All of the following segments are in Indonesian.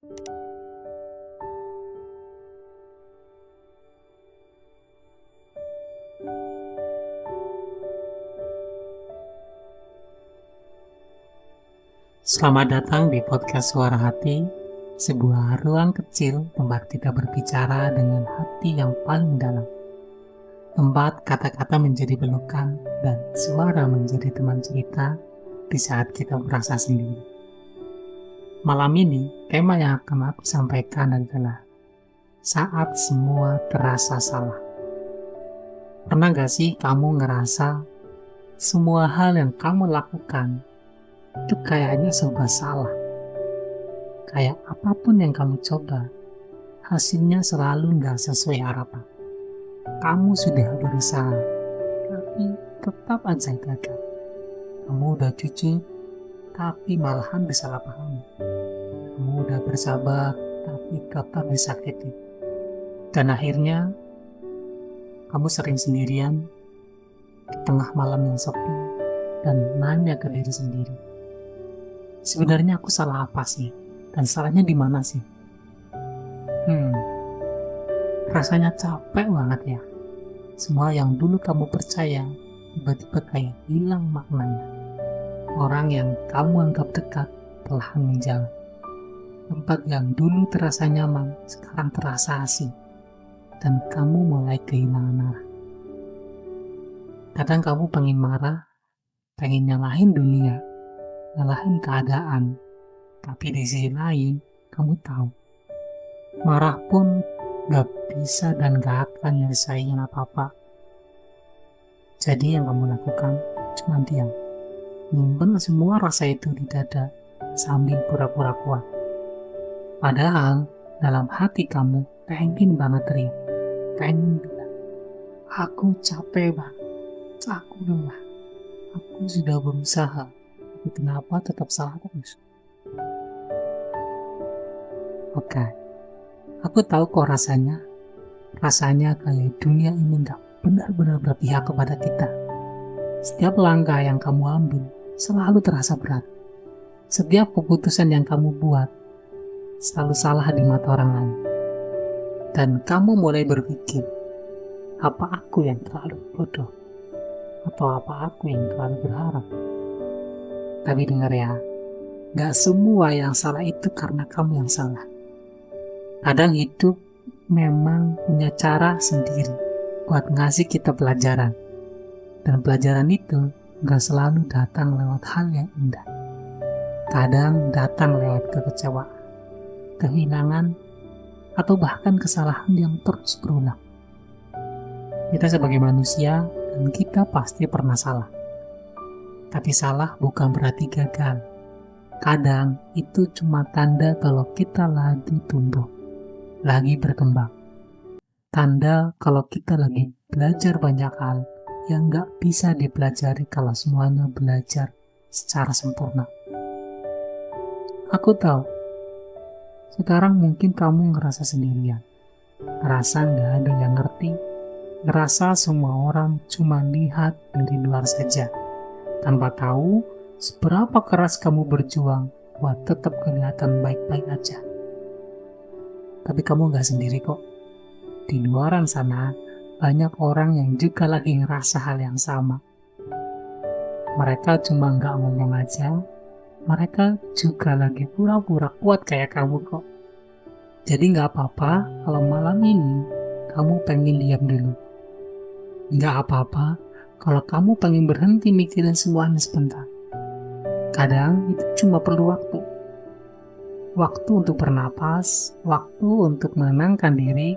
Selamat datang di podcast Suara Hati, sebuah ruang kecil tempat kita berbicara dengan hati yang paling dalam. Tempat kata-kata menjadi pelukan dan suara menjadi teman cerita di saat kita merasa sendiri. Malam ini, tema yang akan aku sampaikan adalah saat semua terasa salah. Pernah gak sih kamu ngerasa semua hal yang kamu lakukan itu kayaknya serba salah? Kayak apapun yang kamu coba, hasilnya selalu nggak sesuai harapan. Kamu sudah berusaha, tapi tetap aja gagal. Kamu udah jujur, tapi malahan disalahpahami. Kamu udah bersabar, tapi tetap disakiti. Dan akhirnya, kamu sering sendirian di tengah malam yang sepi dan nanya ke diri sendiri. Sebenarnya aku salah apa sih? Dan salahnya di mana sih? Rasanya capek banget ya. Semua yang dulu kamu percaya, tiba-tiba kayak hilang maknanya. Orang yang kamu anggap dekat telah menjauh. Tempat yang dulu terasa nyaman, sekarang terasa asing. Dan kamu mulai kehilangan arah. Kadang kamu pengen marah, pengen nyalahin dunia, nyalahin keadaan. Tapi di sisi lain, kamu tahu, marah pun gak bisa dan gak akan nyelesain apa-apa. Jadi yang kamu lakukan cuma diam, nyimpen semua rasa itu di dada sambil pura-pura kuat. Padahal dalam hati kamu pengen banget teriak, pengen bilang, aku capek banget, aku lelah, aku sudah berusaha, tapi kenapa tetap salah terus? Oke, aku tahu kok rasanya kayak dunia ini gak benar-benar berpihak kepada kita. Setiap langkah yang kamu ambil selalu terasa berat. Setiap keputusan yang kamu buat selalu salah di mata orang lain. Dan kamu mulai berpikir, apa aku yang terlalu bodoh? Atau apa aku yang terlalu berharap? Tapi dengar ya, gak semua yang salah itu karena kamu yang salah. Kadang hidup memang punya cara sendiri buat ngasih kita pelajaran. Dan pelajaran itu gak selalu datang lewat hal yang indah. Kadang datang lewat kekecewaan, kehilangan, atau bahkan kesalahan yang terus berulang. Kita sebagai manusia, dan kita pasti pernah salah. Tapi salah bukan berarti gagal. Kadang itu cuma tanda kalau kita lagi tumbuh, lagi berkembang. Tanda kalau kita lagi belajar banyak hal yang gak bisa dipelajari kalau semuanya belajar secara sempurna. Aku tahu, sekarang mungkin kamu ngerasa sendirian, ngerasa gak ada yang ngerti, ngerasa semua orang cuma lihat dari luar saja, tanpa tahu seberapa keras kamu berjuang buat tetap kelihatan baik-baik aja. Tapi kamu gak sendiri kok. Di luaran sana, banyak orang yang juga lagi ngerasa hal yang sama. Mereka cuma gak ngomong aja, mereka juga lagi pura-pura kuat kayak kamu kok. Jadi gak apa-apa kalau malam ini kamu pengen diam dulu. Gak apa-apa kalau kamu pengen berhenti mikirin semuanya sebentar. Kadang itu cuma perlu waktu. Waktu untuk bernapas, waktu untuk menenangkan diri,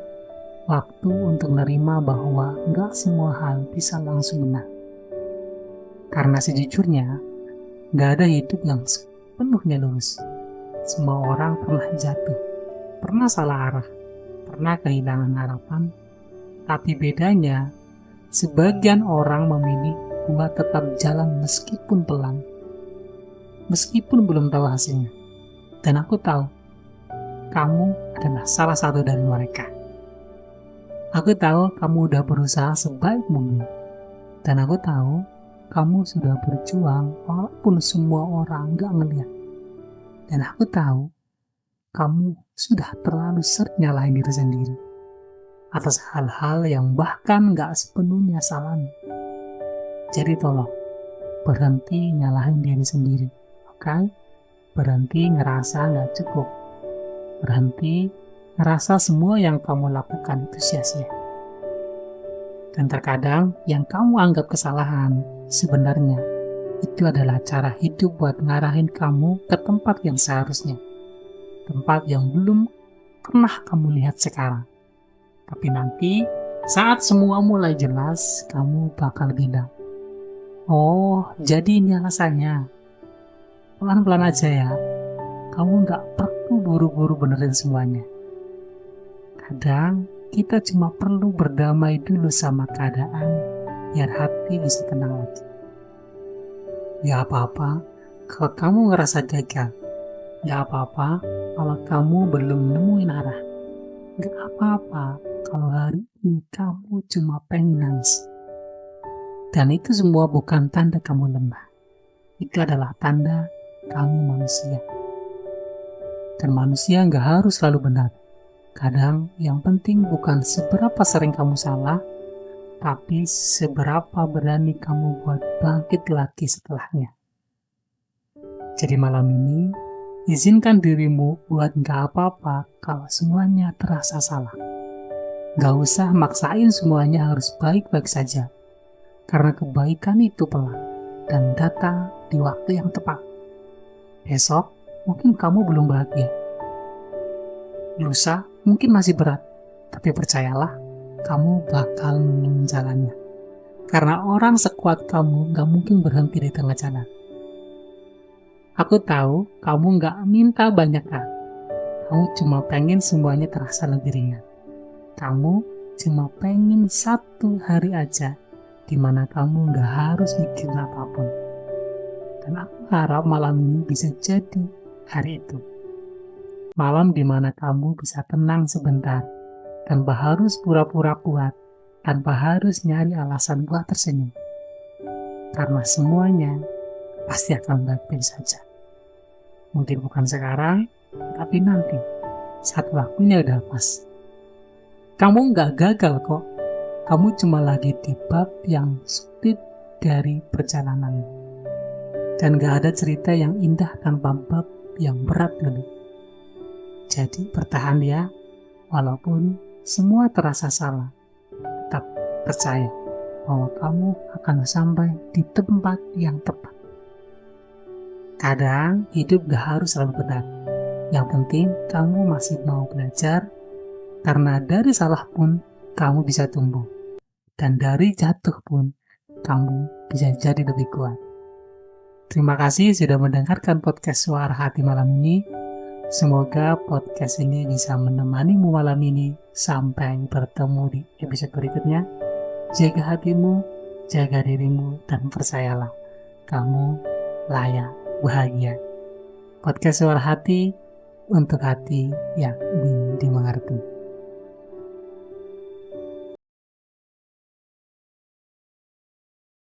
waktu untuk menerima bahwa gak semua hal bisa langsung benar. Karena sejujurnya, gak ada hidup yang sepenuhnya lurus. Semua orang pernah jatuh, pernah salah arah, pernah kehilangan harapan. Tapi bedanya, sebagian orang memilih buat tetap jalan meskipun pelan, meskipun belum tahu hasilnya. Dan aku tahu, kamu adalah salah satu dari mereka. Aku tahu kamu udah berusaha sebaik mungkin. Dan aku tahu kamu sudah berjuang walaupun semua orang gak ngeliat. Dan aku tahu kamu sudah terlalu sering nyalahin diri sendiri atas hal-hal yang bahkan gak sepenuhnya salahmu. Jadi tolong, berhenti nyalahin diri sendiri, oke? Berhenti ngerasa gak cukup. Berhenti ngerasa semua yang kamu lakukan itu sia-sia. Dan terkadang yang kamu anggap kesalahan, sebenarnya itu adalah cara hidup buat ngarahin kamu ke tempat yang seharusnya. Tempat yang belum pernah kamu lihat sekarang. Tapi nanti, saat semua mulai jelas, kamu bakal bilang, "Oh, jadi ini alasannya." Pelan-pelan aja ya. Kamu nggak perlu buru-buru benerin semuanya. Kadang, kita cuma perlu berdamai dulu sama keadaan, biar hati bisa tenang lagi. Gak apa-apa kalau kamu ngerasa gagal. Gak apa-apa kalau kamu belum nemuin arah. Gak apa-apa kalau hari ini kamu cuma pengen nangis. Dan itu semua bukan tanda kamu lemah. Itu adalah tanda kamu manusia. Dan manusia gak harus selalu benar. Kadang yang penting bukan seberapa sering kamu salah, tapi seberapa berani kamu buat bangkit lagi setelahnya. Jadi malam ini, izinkan dirimu buat gak apa-apa kalau semuanya terasa salah. Gak usah maksain semuanya harus baik-baik saja. Karena kebaikan itu pelan dan datang di waktu yang tepat. Besok mungkin kamu belum bahagia. Lusa mungkin masih berat, tapi percayalah, kamu bakal menemukan jalannya. Karena orang sekuat kamu gak mungkin berhenti di tengah jalan. Aku tahu kamu gak minta banyak hal. Kamu cuma pengen semuanya terasa lebih ringan. Kamu cuma pengen satu hari aja dimana kamu gak harus mikirin apapun. Dan aku harap malam ini bisa jadi hari itu. Malam dimana kamu bisa tenang sebentar, tanpa harus pura-pura kuat, tanpa harus nyari alasan buat tersenyum. Karena semuanya pasti akan baik-baik saja. Mungkin bukan sekarang, tapi nanti, saat waktunya udah pas. Kamu nggak gagal kok, kamu cuma lagi di bab yang sulit dari perjalanan. Dan gak ada cerita yang indah tanpa bab yang berat dulu. Jadi bertahan ya, walaupun semua terasa salah. Tetap percaya bahwa kamu akan sampai di tempat yang tepat. Kadang hidup gak harus selalu benar. Yang penting kamu masih mau belajar, karena dari salah pun kamu bisa tumbuh. Dan dari jatuh pun kamu bisa jadi lebih kuat. Terima kasih sudah mendengarkan podcast Suara Hati malam ini. Semoga podcast ini bisa menemanimu malam ini sampai bertemu di episode berikutnya. Jaga hatimu, jaga dirimu, dan percayalah, kamu layak bahagia. Podcast Suara Hati untuk hati yang ingin dimengerti.